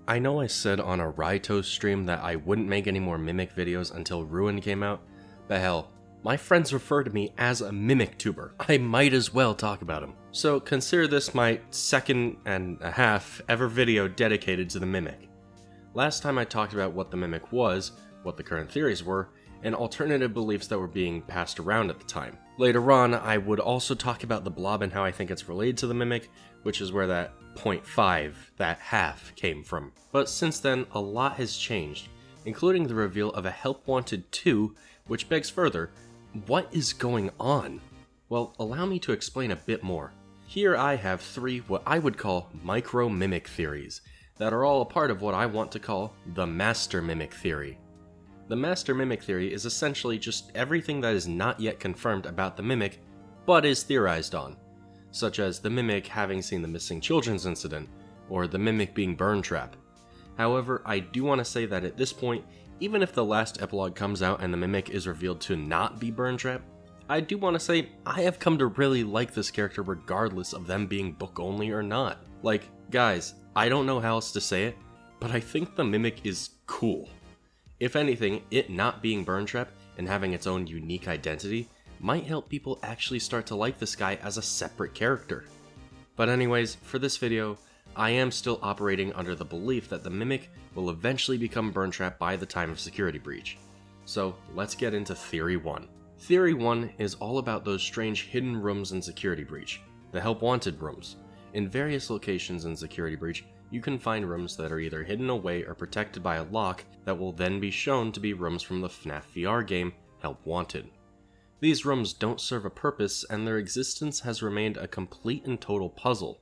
I know I said on a Raito stream that I wouldn't make any more Mimic videos until Ruin came out, but hell, my friends refer to me as a Mimic tuber. I might as well talk about him. So consider this my second and a half ever video dedicated to the Mimic. Last time I talked about what the Mimic was, what the current theories were, and alternative beliefs that were being passed around at the time. Later on, I would also talk about the Blob and how I think it's related to the Mimic, which is where that 0.5, that half, came from. But since then, a lot has changed, including the reveal of a Help Wanted 2, which begs further, what is going on? Well, allow me to explain a bit more. Here I have 3 what I would call micro-mimic theories, that are all a part of what I want to call the Master Mimic Theory. The Master Mimic Theory is essentially just everything that is not yet confirmed about the Mimic, but is theorized on, such as the Mimic having seen the missing children's incident, or the Mimic being Burntrap. However, I do want to say that at this point, even if the last epilogue comes out and the Mimic is revealed to not be Burntrap, I do want to say I have come to really like this character regardless of them being book only or not. Like, guys, I don't know how else to say it, but I think the Mimic is cool. If anything, it not being Burntrap and having its own unique identity might help people actually start to like this guy as a separate character. But anyways, for this video, I am still operating under the belief that the Mimic will eventually become Burntrap by the time of Security Breach. So let's get into Theory 1. Theory 1 is all about those strange hidden rooms in Security Breach, the Help Wanted rooms. In various locations in Security Breach, you can find rooms that are either hidden away or protected by a lock that will then be shown to be rooms from the FNAF VR game Help Wanted. These rooms don't serve a purpose, and their existence has remained a complete and total puzzle.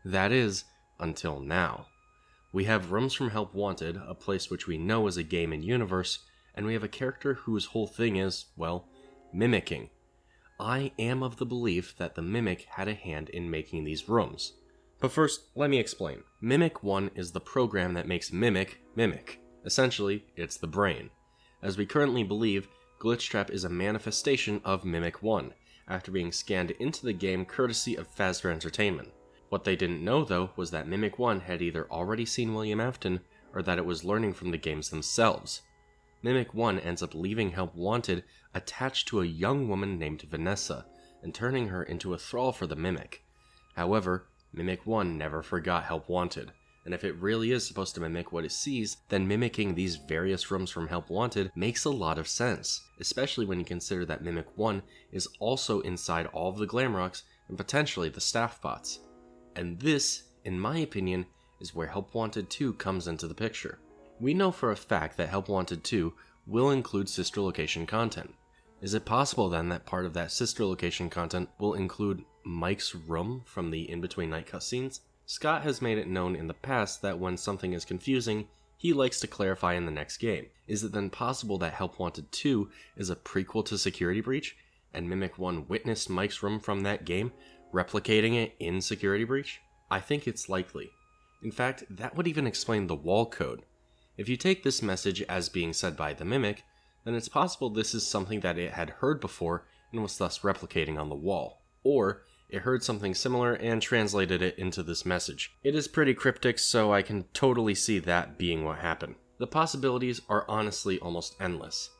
That is, until now. We have rooms from Help Wanted, a place which we know is a game and universe, and we have a character whose whole thing is, well, mimicking. I am of the belief that the Mimic had a hand in making these rooms. But first, let me explain. Mimic 1 is the program that makes Mimic, Mimic. Essentially, it's the brain. As we currently believe, Glitchtrap is a manifestation of Mimic 1, after being scanned into the game courtesy of Fazbear Entertainment. What they didn't know though was that Mimic 1 had either already seen William Afton, or that it was learning from the games themselves. Mimic 1 ends up leaving Help Wanted attached to a young woman named Vanessa, and turning her into a thrall for the Mimic. However, Mimic 1 never forgot Help Wanted, and if it really is supposed to mimic what it sees, then mimicking these various rooms from Help Wanted makes a lot of sense, especially when you consider that Mimic 1 is also inside all of the Glamrocks and potentially the staff bots. And this, in my opinion, is where Help Wanted 2 comes into the picture. We know for a fact that Help Wanted 2 will include sister location content. Is it possible then that part of that sister location content will include Mike's room from the In-Between Night cutscenes? Scott has made it known in the past that when something is confusing, he likes to clarify in the next game. Is it then possible that Help Wanted 2 is a prequel to Security Breach, and Mimic 1 witnessed Mike's room from that game, replicating it in Security Breach? I think it's likely. In fact, that would even explain the wall code. If you take this message as being said by the Mimic, then it's possible this is something that it had heard before and was thus replicating on the wall. Or, it heard something similar and translated it into this message. It is pretty cryptic, so I can totally see that being what happened. The possibilities are honestly almost endless.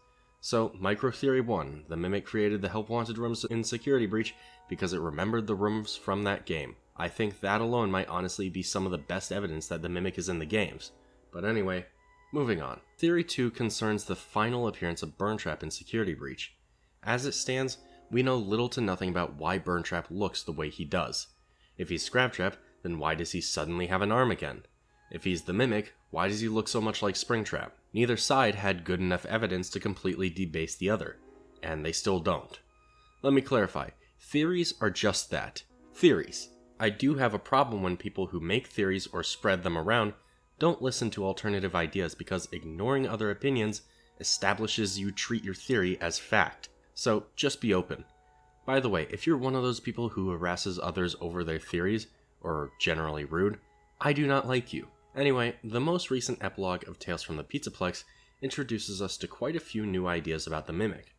So, Micro Theory 1, the Mimic created the Help Wanted rooms in Security Breach because it remembered the rooms from that game. I think that alone might honestly be some of the best evidence that the Mimic is in the games. But anyway, moving on. Theory 2 concerns the final appearance of Burntrap in Security Breach. As it stands, we know little to nothing about why Burntrap looks the way he does. If he's Scraptrap, then why does he suddenly have an arm again? If he's the Mimic, why does he look so much like Springtrap? Neither side had good enough evidence to completely debase the other, and they still don't. Let me clarify, theories are just that, theories. I do have a problem when people who make theories or spread them around don't listen to alternative ideas because ignoring other opinions establishes you treat your theory as fact. So just be open. By the way, if you're one of those people who harasses others over their theories, or generally rude, I do not like you. Anyway, the most recent epilogue of Tales from the Pizzaplex introduces us to quite a few new ideas about the Mimic.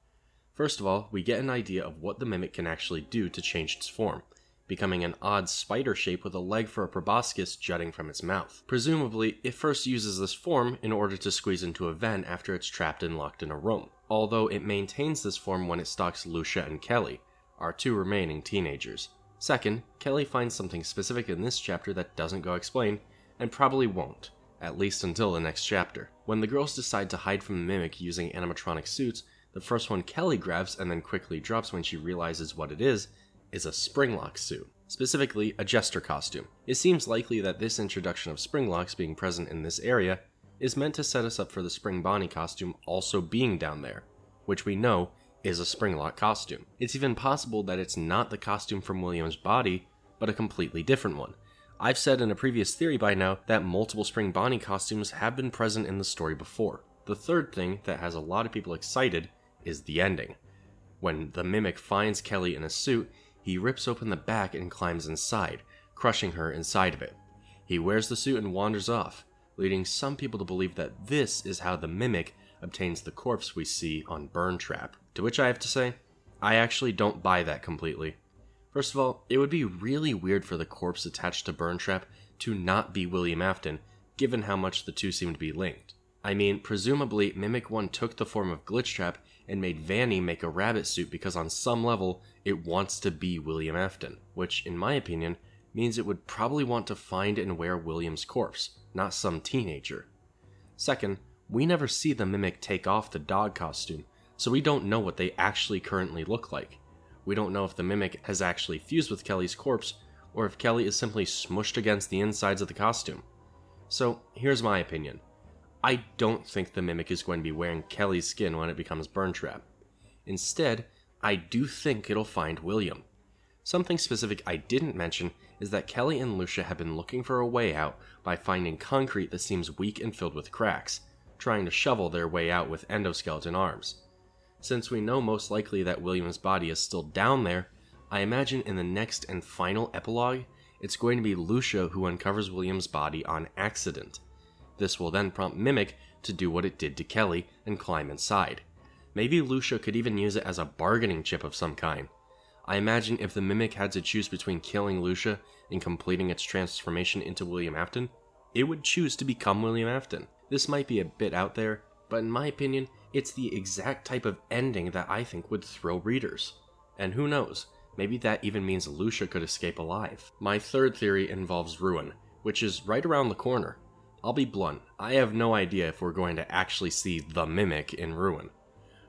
First of all, we get an idea of what the Mimic can actually do to change its form. becoming an odd spider shape with a leg for a proboscis jutting from its mouth. Presumably, it first uses this form in order to squeeze into a vent after it's trapped and locked in a room, although it maintains this form when it stalks Lucia and Kelly, our two remaining teenagers. Second, Kelly finds something specific in this chapter that doesn't go explained, and probably won't, at least until the next chapter. When the girls decide to hide from the Mimic using animatronic suits, the first one Kelly grabs and then quickly drops when she realizes what it is a Springlock suit, specifically a Jester costume. It seems likely that this introduction of Springlocks being present in this area is meant to set us up for the Spring Bonnie costume also being down there, which we know is a Springlock costume. It's even possible that it's not the costume from William's body, but a completely different one. I've said in a previous theory by now that multiple Spring Bonnie costumes have been present in the story before. The third thing that has a lot of people excited is the ending. When the Mimic finds Kelly in a suit, he rips open the back and climbs inside, crushing her inside of it. He wears the suit and wanders off, leading some people to believe that this is how the Mimic obtains the corpse we see on Burntrap. To which I have to say, I actually don't buy that completely. First of all, it would be really weird for the corpse attached to Burntrap to not be William Afton, given how much the two seem to be linked. I mean, presumably Mimic 1 took the form of Glitchtrap and made Vanny make a rabbit suit because on some level it wants to be William Afton, which in my opinion means it would probably want to find and wear William's corpse, not some teenager. Second, we never see the Mimic take off the dog costume, so we don't know what they actually currently look like. We don't know if the Mimic has actually fused with Kelly's corpse, or if Kelly is simply smushed against the insides of the costume. So here's my opinion. I don't think the Mimic is going to be wearing Kelly's skin when it becomes Burntrap. Instead, I do think it'll find William. Something specific I didn't mention is that Kelly and Lucia have been looking for a way out by finding concrete that seems weak and filled with cracks, trying to shovel their way out with endoskeleton arms. Since we know most likely that William's body is still down there, I imagine in the next and final epilogue, it's going to be Lucia who uncovers William's body on accident. This will then prompt Mimic to do what it did to Kelly and climb inside. Maybe Lucia could even use it as a bargaining chip of some kind. I imagine if the Mimic had to choose between killing Lucia and completing its transformation into William Afton, it would choose to become William Afton. This might be a bit out there, but in my opinion, it's the exact type of ending that I think would thrill readers. And who knows, maybe that even means Lucia could escape alive. My third theory involves Ruin, which is right around the corner. I'll be blunt, I have no idea if we're going to actually see the Mimic in Ruin.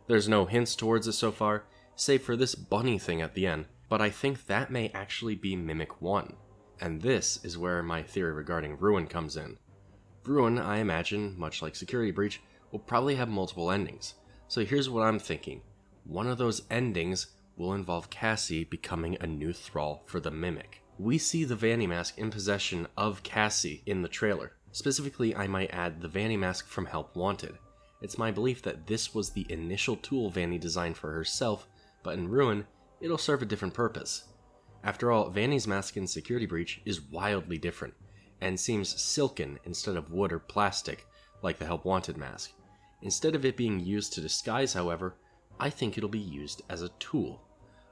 There's no hints towards it so far, save for this bunny thing at the end, but I think that may actually be Mimic 1. And this is where my theory regarding Ruin comes in. Ruin, I imagine, much like Security Breach, will probably have multiple endings. So here's what I'm thinking. One of those endings will involve Cassie becoming a new thrall for the Mimic. We see the Vanny mask in possession of Cassie in the trailer. Specifically, I might add the Vanny mask from Help Wanted. It's my belief that this was the initial tool Vanny designed for herself, but in Ruin, it'll serve a different purpose. After all, Vanny's mask in Security Breach is wildly different, and seems silken instead of wood or plastic, like the Help Wanted mask. Instead of it being used to disguise, however, I think it'll be used as a tool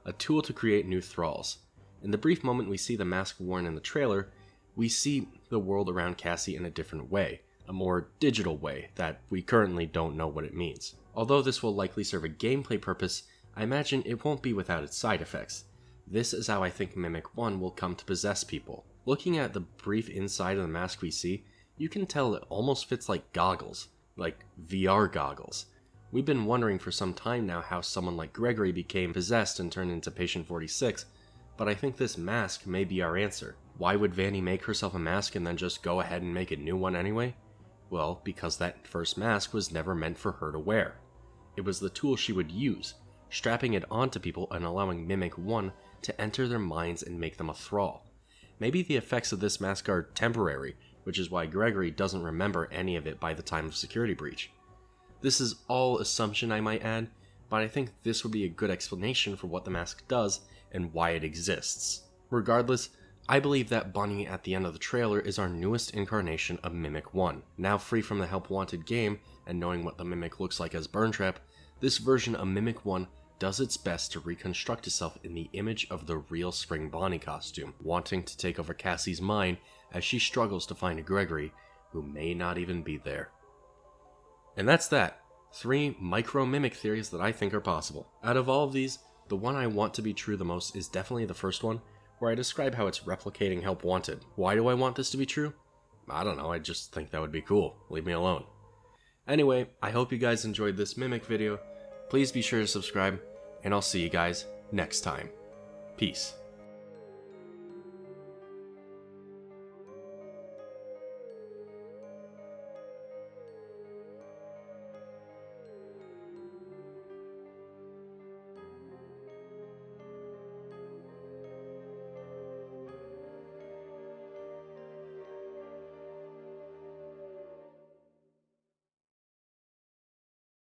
to create new thralls. In the brief moment we see the mask worn in the trailer, we see the world around Cassie in a different way, a more digital way that we currently don't know what it means. Although this will likely serve a gameplay purpose, I imagine it won't be without its side effects. This is how I think Mimic 1 will come to possess people. Looking at the brief inside of the mask we see, you can tell it almost fits like goggles, like VR goggles. We've been wondering for some time now how someone like Gregory became possessed and turned into Patient 46, but I think this mask may be our answer. Why would Vanny make herself a mask and then just go ahead and make a new one anyway? Well, because that first mask was never meant for her to wear. It was the tool she would use, strapping it onto people and allowing Mimic 1 to enter their minds and make them a thrall. Maybe the effects of this mask are temporary, which is why Gregory doesn't remember any of it by the time of Security Breach. This is all assumption, I might add, but I think this would be a good explanation for what the mask does and why it exists. Regardless, I believe that Bunny at the end of the trailer is our newest incarnation of Mimic 1. Now free from the Help Wanted game, and knowing what the Mimic looks like as Burntrap, this version of Mimic 1 does its best to reconstruct itself in the image of the real Spring Bonnie costume, wanting to take over Cassie's mind as she struggles to find Gregory, who may not even be there. And that's that. 3 micro-mimic theories that I think are possible. Out of all of these, the one I want to be true the most is definitely the first one, where I describe how it's replicating Help Wanted. Why do I want this to be true? I don't know, I just think that would be cool. Leave me alone. Anyway, I hope you guys enjoyed this Mimic video. Please be sure to subscribe, and I'll see you guys next time. Peace.